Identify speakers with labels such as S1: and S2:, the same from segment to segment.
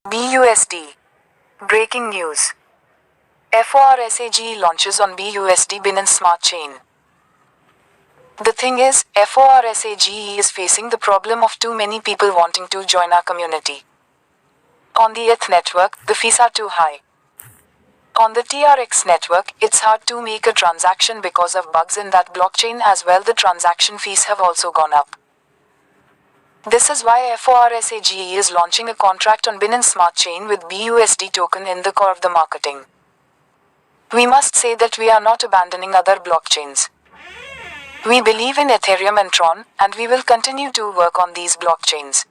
S1: BUSD. Breaking news. Forsage launches on BUSD Binance Smart Chain. The thing is, Forsage is facing the problem of too many people wanting to join our community. On the ETH network, the fees are too high. On the TRX network, it's hard to make a transaction because of bugs in that blockchain as well. The transaction fees have also gone up. This is why Forsage is launching a contract on Binance Smart Chain with BUSD token in the core of the marketing. We must say that we are not abandoning other blockchains. We believe in Ethereum and Tron, and we will continue to work on these blockchains.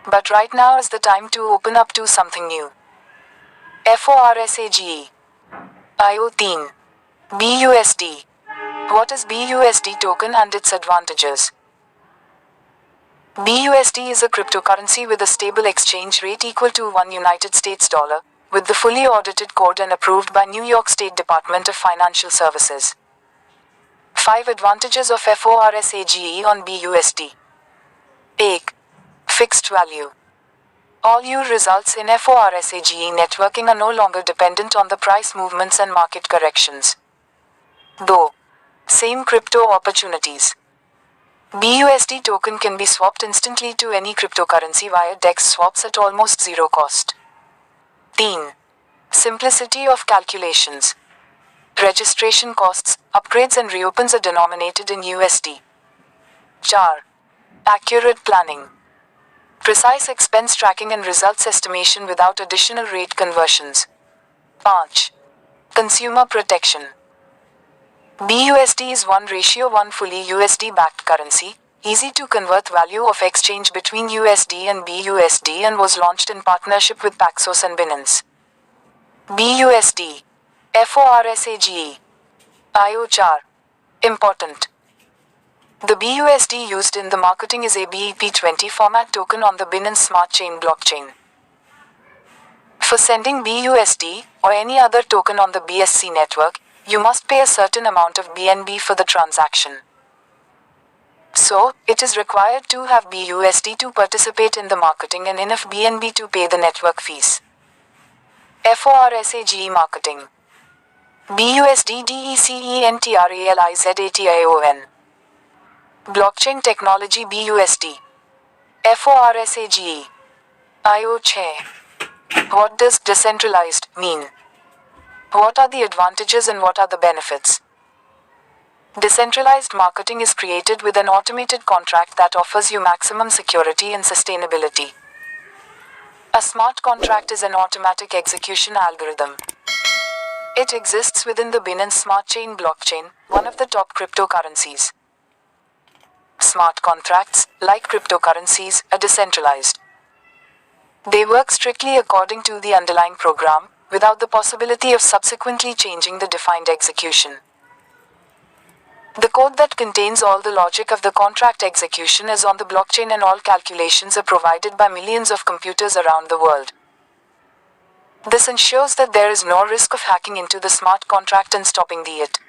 S1: But right now is the time to open up to something new. Forsage. IO13. BUSD. What is BUSD token and its advantages? BUSD is a cryptocurrency with a stable exchange rate equal to $1 US, with the fully audited code and approved by New York State Department of Financial Services. 5 advantages of Forsage on BUSD. 1. Fixed value. All your results in Forsage networking are no longer dependent on the price movements and market corrections. 2. Same crypto opportunities. BUSD token can be swapped instantly to any cryptocurrency via DEX swaps at almost zero cost. 3. Simplicity of calculations. Registration costs, upgrades and reopens are denominated in USD. 4. Accurate planning. Precise expense tracking and results estimation without additional rate conversions. 5. Consumer protection. BUSD is 1:1 fully USD-backed currency, easy to convert value of exchange between USD and BUSD and was launched in partnership with Paxos and Binance. BUSD. Forsage. IO4. Important. The BUSD used in the marketing is a BEP20 format token on the Binance Smart Chain blockchain. For sending BUSD, or any other token on the BSC network, you must pay a certain amount of BNB for the transaction. So, it is required to have BUSD to participate in the marketing and enough BNB to pay the network fees. Forsage marketing. BUSD DECENTRALIZATION. Blockchain technology BUSD. Forsage. IO6. What does decentralized mean? What are the advantages and what are the benefits? Decentralized marketing is created with an automated contract that offers you maximum security and sustainability. A smart contract is an automatic execution algorithm. It exists within the Binance Smart Chain blockchain, one of the top cryptocurrencies. Smart contracts, like cryptocurrencies, are decentralized. They work strictly according to the underlying program, without the possibility of subsequently changing the defined execution. The code that contains all the logic of the contract execution is on the blockchain and all calculations are provided by millions of computers around the world. This ensures that there is no risk of hacking into the smart contract and stopping it.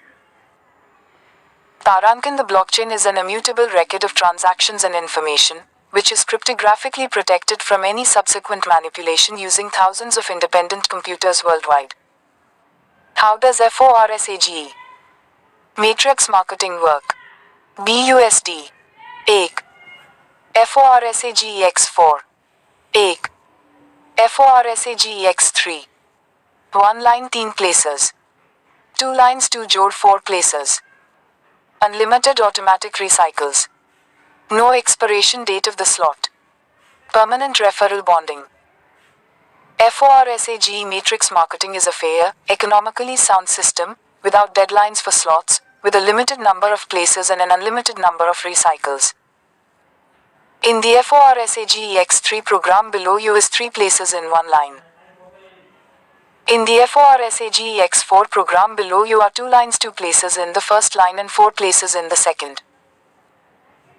S1: Tarankan, the blockchain is an immutable record of transactions and information, which is cryptographically protected from any subsequent manipulation using thousands of independent computers worldwide. How does Forsage Matrix marketing work? BUSD. 1. Forsage X4. 1. Forsage X3. 1 line 3 places. 2 lines to jode 4 places. Unlimited automatic recycles. No expiration date of the slot. Permanent referral bonding. Forsage Matrix marketing is a fair, economically sound system, without deadlines for slots, with a limited number of places and an unlimited number of recycles. In the Forsage X3 program below you is 3 places in 1 line. In the Forsage X4 program below you are 2 lines 2 places in the first line and 4 places in the second.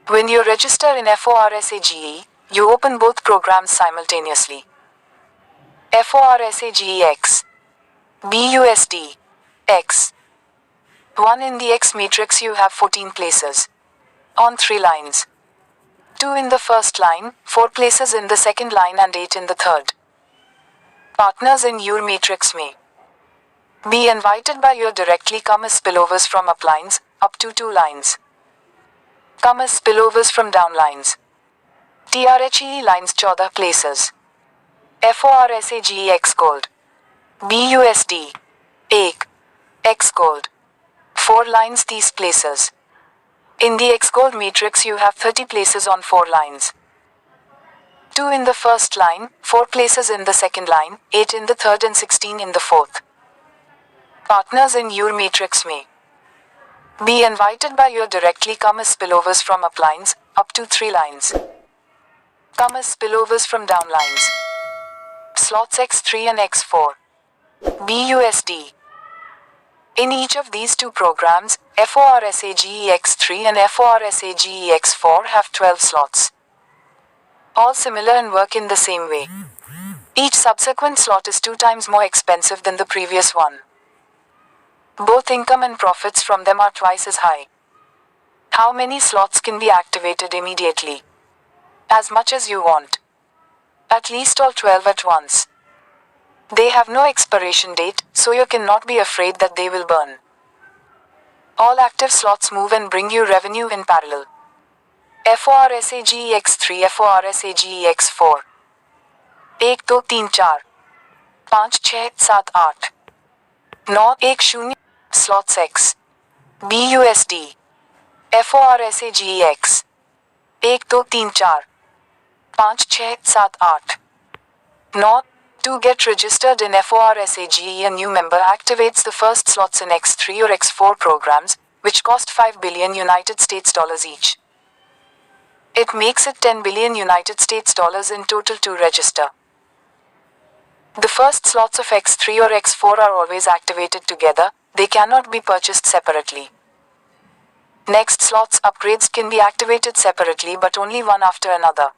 S1: When you register in Forsage, you open both programs simultaneously. Forsage X. BUSD. X. 1 in the X matrix you have 14 places. On 3 lines. 2 in the first line, 4 places in the second line and 8 in the third. Partners in your matrix may be invited by your directly come as spillovers from uplines, up to 2 lines. Come as spillovers from downlines. TRHE lines 14 places. Forsage X gold. BUSD. 1. X gold. 4 lines 30 places. In the X gold matrix you have 30 places on 4 lines. 2 in the first line, 4 places in the second line, 8 in the third and 16 in the fourth. Partners in your matrix may be invited by your directly come as spillovers from uplines, up to 3 lines. Come as spillovers from downlines. Slots X3 and X4. BUSD. In each of these 2 programs, Forsage X3 and Forsage X4 have 12 slots. All similar and work in the same way. Each subsequent slot is 2 times more expensive than the previous one. Both income and profits from them are twice as high. How many slots can be activated immediately? As much as you want. At least all 12 at once. They have no expiration date, so you cannot be afraid that they will burn. All active slots move and bring you revenue in parallel. Forsage X3, Forsage X4. 1 2 3 4 5 6 7 8 9 1 0 Slots X. BUSD. Forsage X. 1 2 3 4 5 6 7 8 9. To get registered in Forsage, a new member activates the first slots in X3 or X4 programs, which cost $5 billion United States dollars each. It makes it $10 billion United States dollars in total to register. The first slots of X3 or X4 are always activated together, they cannot be purchased separately. Next slots upgrades can be activated separately but only one after another.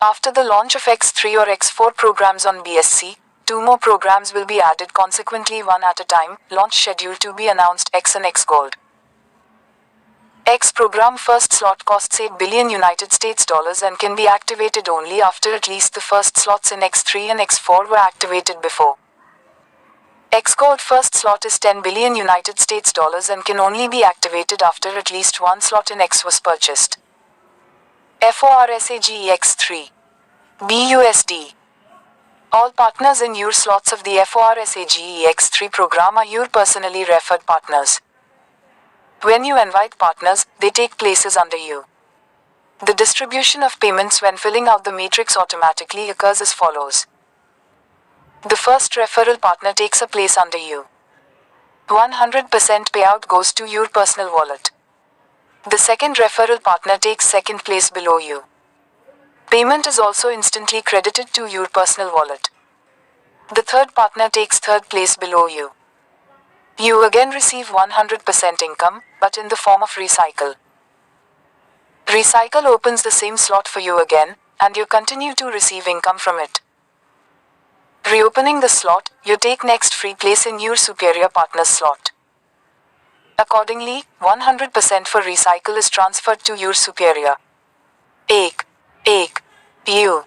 S1: After the launch of X3 or X4 programs on BSC, 2 more programs will be added consequently one at a time, launch schedule to be announced X and X Gold. X program first slot costs $8 billion United States dollars and can be activated only after at least the first slots in X3 and X4 were activated before. X Gold first slot is $10 billion United States dollars and can only be activated after at least one slot in X was purchased. Forsage X3. BUSD. All partners in your slots of the Forsage X3 program are your personally referred partners. When you invite partners, they take places under you. The distribution of payments when filling out the matrix automatically occurs as follows. The first referral partner takes a place under you. 100% payout goes to your personal wallet. The second referral partner takes second place below you. Payment is also instantly credited to your personal wallet. The third partner takes third place below you. You again receive 100% income, but in the form of recycle. Recycle opens the same slot for you again, and you continue to receive income from it. Reopening the slot, you take next free place in your superior partner's slot. Accordingly, 100% for recycle is transferred to your superior. 1 U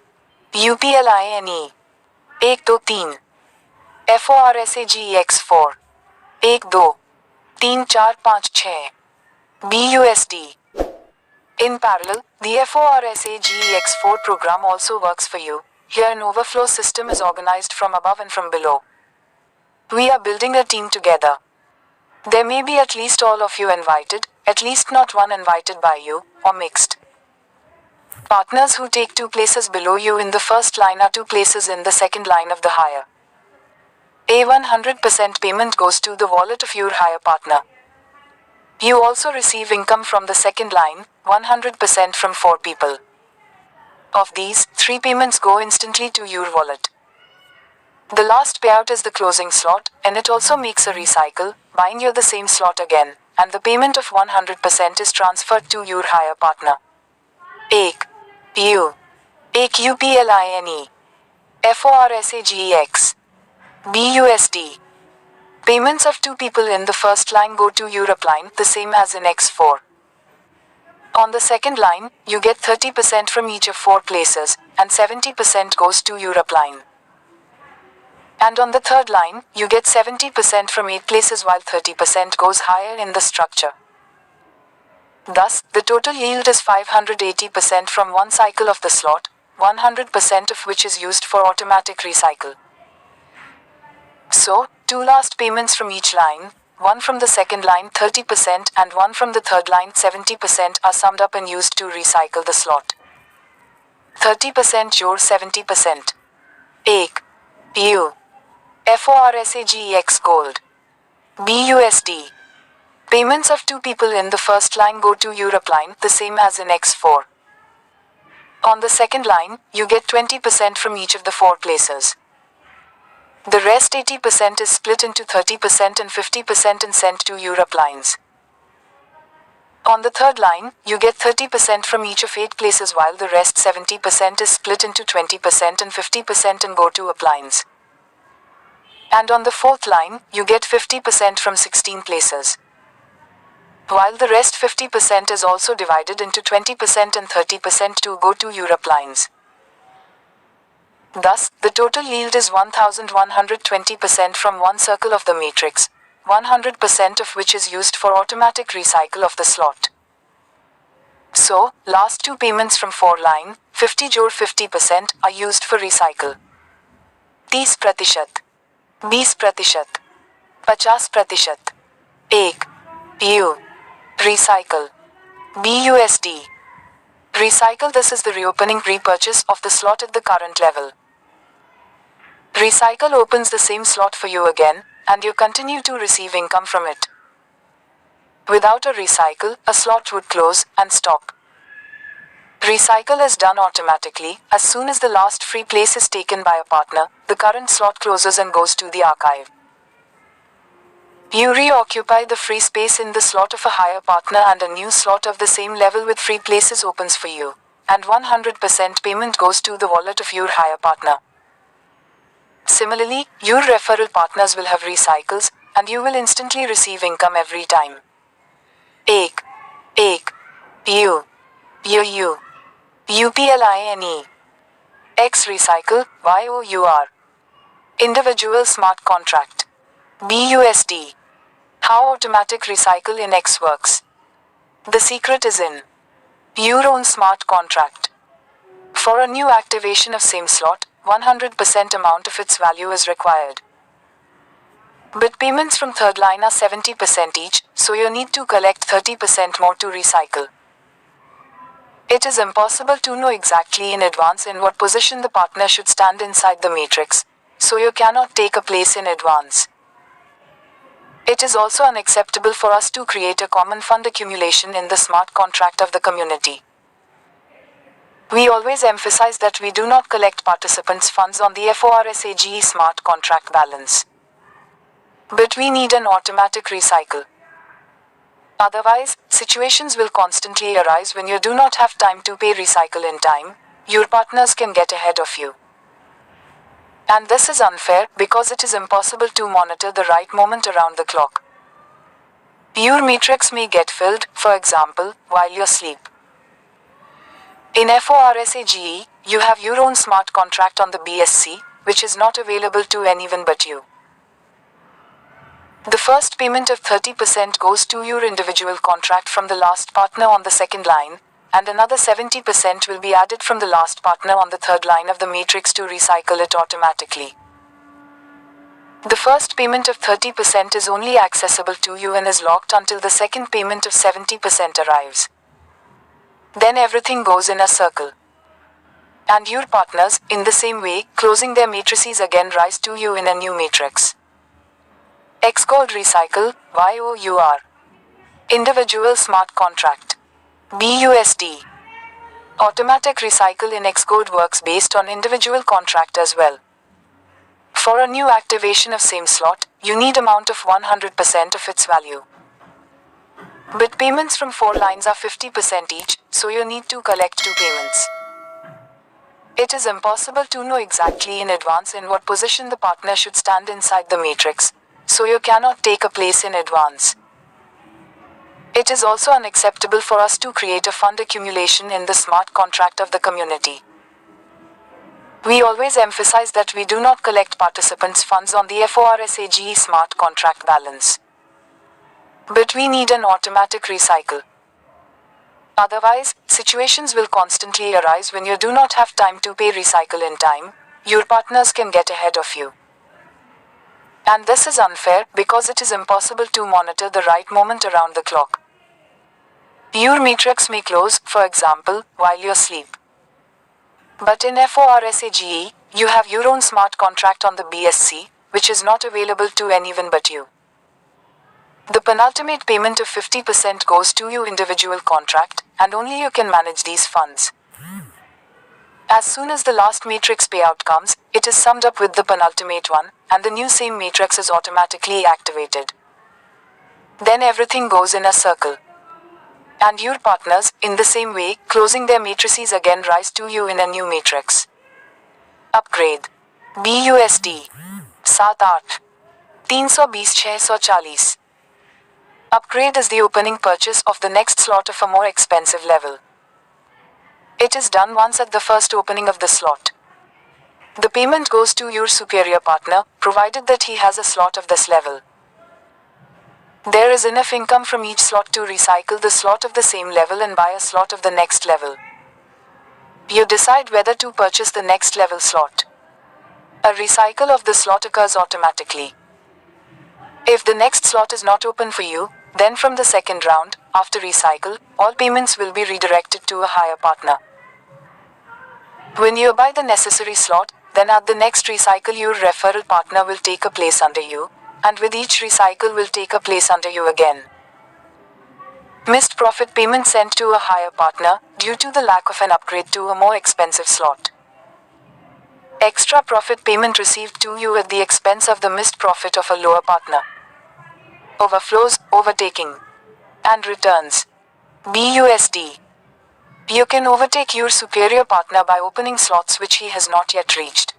S1: UPLINE 1 2 3 Forsage X4 1 2 3 4 5 6 BUSD. In parallel, the Forsage X4 program also works for you. Here an overflow system is organized from above and from below. We are building a team together. There may be at least all of you invited, at least not one invited by you, or mixed. Partners who take 2 places below you in the first line are 2 places in the second line of the hire. A 100% payment goes to the wallet of your hire partner. You also receive income from the second line, 100% from 4 people. Of these, 3 payments go instantly to your wallet. The last payout is the closing slot, and it also makes a recycle, buying you the same slot again, and the payment of 100% is transferred to your hire partner. 1 U UPLINE Forsage X BUSD. Payments of 2 people in the first line go to your upline, the same as in X4. On the second line, you get 30% from each of 4 places, and 70% goes to your upline. And on the third line, you get 70% from 8 places while 30% goes higher in the structure. Thus, the total yield is 580% from one cycle of the slot, 100% of which is used for automatic recycle. So, 2 last payments from each line, one from the second line 30% and one from the third line 70% are summed up and used to recycle the slot. 30% or 70%. 1. U. Forsage x gold. BUSD. Payments of 2 people in the first line go to your upline, the same as in X4. On the second line, you get 20% from each of the 4 places. The rest 80% is split into 30% and 50% and sent to your uplines. On the third line, you get 30% from each of 8 places while the rest 70% is split into 20% and 50% and go to uplines. And on the fourth line, you get 50% from 16 places. While the rest 50% is also divided into 20% and 30% to go to your uplines. Thus, the total yield is 1120% from one circle of the matrix, 100% of which is used for automatic recycle of the slot. So, last 2 payments from 4 line, 50 or 50% are used for recycle. 30%, 20%, 50%. 1. U. Recycle. BUSD. Recycle. This is the reopening repurchase of the slot at the current level. Recycle opens the same slot for you again, and you continue to receive income from it. Without a recycle, a slot would close and stop. Recycle is done automatically. As soon as the last free place is taken by a partner, the current slot closes and goes to the archive. You reoccupy the free space in the slot of a higher partner and a new slot of the same level with free places opens for you, and 100% payment goes to the wallet of your higher partner. Similarly, your referral partners will have recycles, and you will instantly receive income every time. 1. U. UPLINE. X recycle, YOUR. Individual smart contract. BUSD. How automatic recycle in X works. The secret is in your own smart contract. For a new activation of same slot, 100% amount of its value is required. But payments from third line are 70% each, so you need to collect 30% more to recycle. It is impossible to know exactly in advance in what position the partner should stand inside the matrix, so you cannot take a place in advance. It is also unacceptable for us to create a common fund accumulation in the smart contract of the community. We always emphasize that we do not collect participants' funds on the Forsage smart contract balance. But we need an automatic recycle. Otherwise, situations will constantly arise when you do not have time to pay recycle in time. Your partners can get ahead of you. And this is unfair because it is impossible to monitor the right moment around the clock. Your matrix may get filled, for example, while you sleep. In Forsage, you have your own smart contract on the BSC, which is not available to anyone but you. The first payment of 30% goes to your individual contract from the last partner on the second line, and another 70% will be added from the last partner on the third line of the matrix to recycle it automatically. The first payment of 30% is only accessible to you and is locked until the second payment of 70% arrives. Then everything goes in a circle. And your partners, in the same way, closing their matrices again rise to you in a new matrix. X called recycle, YOUR. Individual smart contract. BUSD. Automatic recycle in Xcode works based on individual contract as well. For a new activation of same slot, you need amount of 100% of its value. But payments from 4 lines are 50% each, so you need to collect 2 payments. It is impossible to know exactly in advance in what position the partner should stand inside the matrix, so you cannot take a place in advance. It is also unacceptable for us to create a fund accumulation in the smart contract of the community. We always emphasize that we do not collect participants' funds on the Forsage smart contract balance. But we need an automatic recycle. Otherwise, situations will constantly arise when you do not have time to pay recycle in time. Your partners can get ahead of you. And this is unfair because it is impossible to monitor the right moment around the clock. Your matrix may close, for example, while you sleep. But in Forsage, you have your own smart contract on the BUSD, which is not available to anyone but you. The penultimate payment of 50% goes to your individual contract, and only you can manage these funds. As soon as the last matrix payout comes, it is summed up with the penultimate one, and the new same matrix is automatically activated. Then everything goes in a circle. And your partners, in the same way, closing their matrices again rise to you in a new matrix. Upgrade. BUSD 7-8 320 640. Upgrade is the opening purchase of the next slot of a more expensive level. It is done once at the first opening of the slot. The payment goes to your superior partner, provided that he has a slot of this level. There is enough income from each slot to recycle the slot of the same level and buy a slot of the next level. You decide whether to purchase the next level slot. A recycle of the slot occurs automatically. If the next slot is not open for you, then from the second round, after recycle, all payments will be redirected to a higher partner. When you buy the necessary slot, then at the next recycle your referral partner will take a place under you, and with each recycle will take a place under you again. Missed profit payment sent to a higher partner, due to the lack of an upgrade to a more expensive slot. Extra profit payment received to you at the expense of the missed profit of a lower partner. Overflows, overtaking, and returns. BUSD. You can overtake your superior partner by opening slots which he has not yet reached.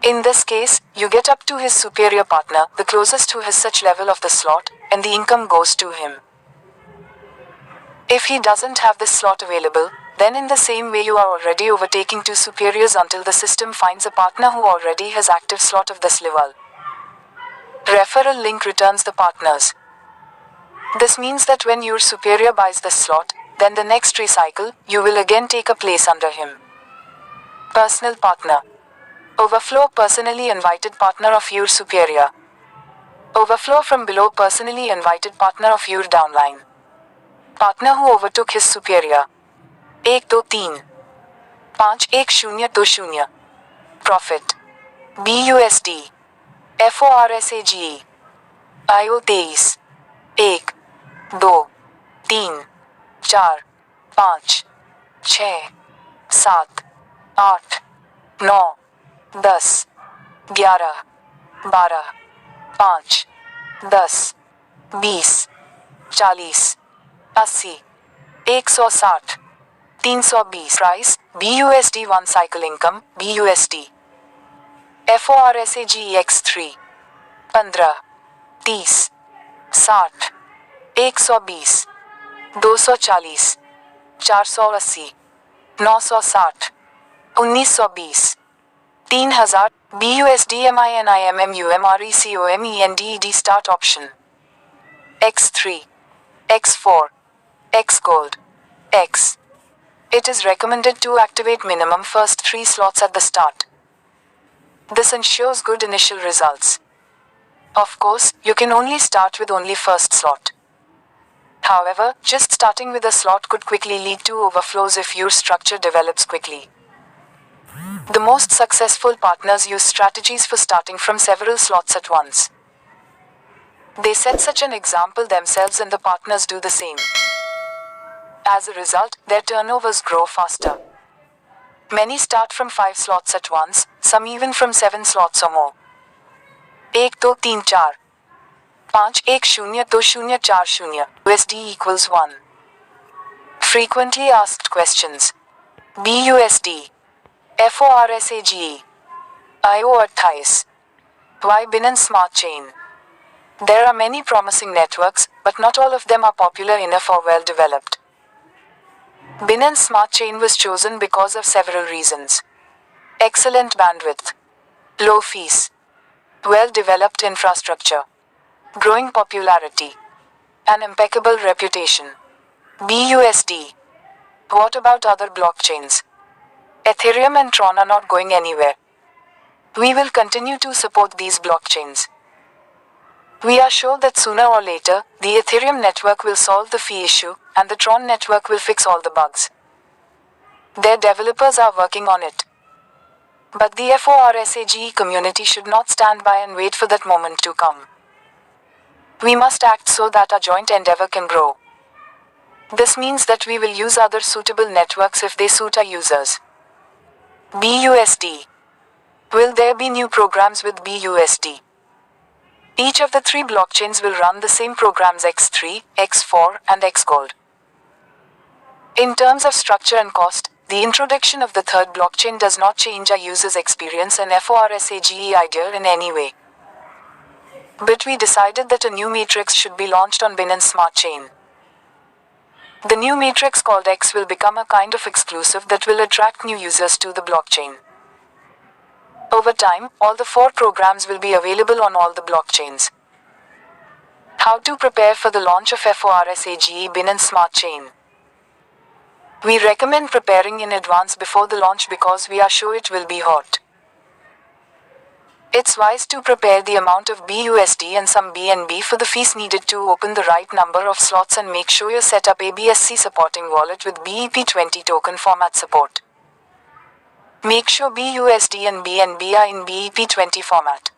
S1: In this case, you get up to his superior partner, the closest to his such level of the slot, and the income goes to him. If he doesn't have this slot available, then in the same way you are already overtaking two superiors until the system finds a partner who already has active slot of this level. Referral Link returns the partners. This means that when your superior buys this slot, then the next recycle, you will again take a place under him. Personal partner. Overflow personally invited partner of your superior. Overflow from below personally invited partner of your downline. Partner who overtook his superior. 1 2 3 5 1 0 2 0. Profit. BUSD. Forsage. IO 23 1 2 3 4 5 6 7 8 9 10 11 12 5 10 20 40 80 160 320. Price BUSD 1 cycle income BUSD. Forsage X3 15 30 60 120 240 480 960 1920 3000. BUSD MINIMMUMRECOMENDED start option. X3 X4 X Gold X. It is recommended to activate minimum first 3 slots at the start. This ensures good initial results. Of course, you can only start with only first slot. However, just starting with a slot could quickly lead to overflows if your structure develops quickly. The most successful partners use strategies for starting from several slots at once. They set such an example themselves and the partners do the same. As a result, their turnovers grow faster. Many start from 5 slots at once, some even from 7 slots or more. 1 2 3 4 5 1 0 2 0 4 0. USD equals 1. Frequently asked questions. BUSD. Forsage. IO 28. Why Binance Smart Chain? There are many promising networks, but not all of them are popular enough or well developed. Binance Smart Chain was chosen because of several reasons. Excellent bandwidth, low fees, well-developed infrastructure, growing popularity, an impeccable reputation. BUSD. What about other blockchains? Ethereum and Tron are not going anywhere. We will continue to support these blockchains. We are sure that sooner or later, the Ethereum network will solve the fee issue, and the Tron network will fix all the bugs. Their developers are working on it. But the Forsage community should not stand by and wait for that moment to come. We must act so that our joint endeavor can grow. This means that we will use other suitable networks if they suit our users. BUSD. Will there be new programs with BUSD? Each of the three blockchains will run the same programs X3, X4, and Xgold. In terms of structure and cost, the introduction of the third blockchain does not change our users' experience and Forsage idea in any way. But we decided that a new matrix should be launched on Binance Smart Chain. The new matrix called X will become a kind of exclusive that will attract new users to the blockchain. Over time, all the four programs will be available on all the blockchains. How to prepare for the launch of Forsage Binance Smart Chain? We recommend preparing in advance before the launch because we are sure it will be hot. It's wise to prepare the amount of BUSD and some BNB for the fees needed to open the right number of slots and make sure you set up a BSC supporting wallet with BEP20 token format support. Make sure BUSD and BNB are in BEP20 format.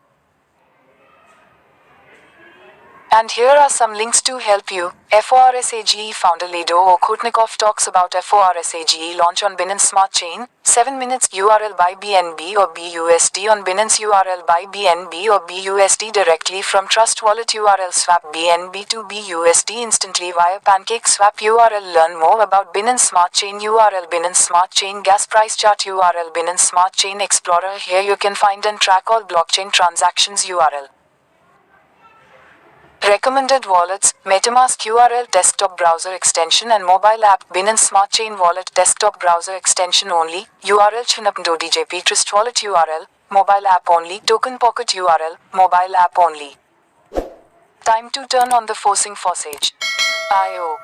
S1: And here are some links to help you. Forsage founder Ledo Okhotnikov talks about Forsage launch on Binance Smart Chain, 7 minutes URL buy BNB or BUSD on Binance URL buy BNB or BUSD directly from Trust Wallet URL swap BNB to BUSD instantly via Pancake Swap URL learn more about Binance Smart Chain URL Binance Smart Chain gas price chart URL Binance Smart Chain Explorer here you can find and track all blockchain transactions URL. Recommended wallets, MetaMask URL desktop browser extension and mobile app Binance Smart Chain wallet desktop browser extension only, URL Chinapndodjp Trust wallet URL, mobile app only Token Pocket URL, mobile app only. Time to turn on the Forsage. IO.